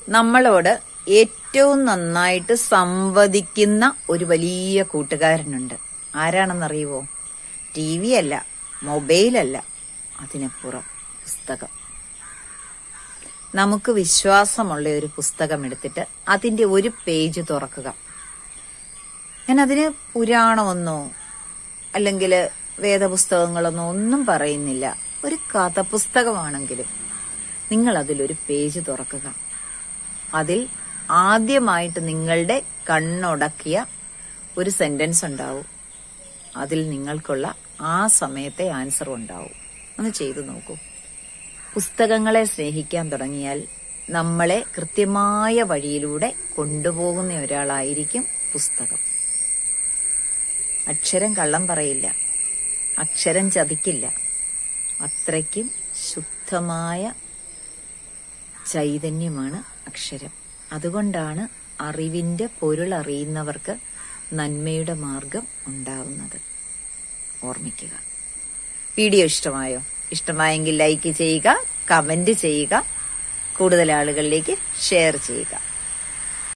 നമ്മളോട് ഏറ്റവും നന്നായിട്ട് സംവദിക്കുന്ന ഒരു വലിയ കൂട്ടുകാരനുണ്ട്. ആരാണെന്നറിയുവോ? TV അല്ല, മൊബൈലല്ല, അതിനപ്പുറം പുസ്തകം. നമുക്ക് വിശ്വാസമുള്ള ഒരു പുസ്തകം എടുത്തിട്ട് അതിന്റെ ഒരു പേജ് തുറക്കുക. ഞാൻ അതിന് പുരാണമെന്നോ അല്ലെങ്കിൽ വേദപുസ്തകങ്ങളെന്നോ ഒന്നും പറയുന്നില്ല. ഒരു കഥപുസ്തകമാണെങ്കിലും നിങ്ങൾ അതിലൊരു പേജ് തുറക്കുക. അതിൽ ആദ്യമായിട്ട് നിങ്ങളുടെ കണ്ണുടക്കിയ ഒരു സെന്റൻസ് ഉണ്ടാവും. അതിൽ നിങ്ങൾക്കുള്ള ആ സമയത്തെ ആൻസർ ഉണ്ടാവും. ഒന്ന് ചെയ്തു നോക്കൂ. പുസ്തകങ്ങളെ സ്നേഹിക്കാൻ തുടങ്ങിയാൽ നമ്മളെ കൃത്യമായ വഴിയിലൂടെ കൊണ്ടുപോകുന്ന ഒരാളായിരിക്കും പുസ്തകം. അക്ഷരം കള്ളം പറയില്ല, അക്ഷരം ചതിക്കില്ല. അത്രയ്ക്കും ശുദ്ധമായ ചൈതന്യമാണ് അക്ഷരം. അതുകൊണ്ടാണ് അറിവിന്റെ പൊരുൾ അറിയുന്നവർക്ക് നന്മയുടെ മാർഗം ഉണ്ടാവുന്നത്. ഓർമ്മിക്കുക. വീഡിയോ ഇഷ്ടമായോ? ഇഷ്ടമായെങ്കിൽ ലൈക്ക് ചെയ്യുക, കമന്റ് ചെയ്യുക, കൂടുതൽ ആളുകളിലേക്ക് ഷെയർ ചെയ്യുക.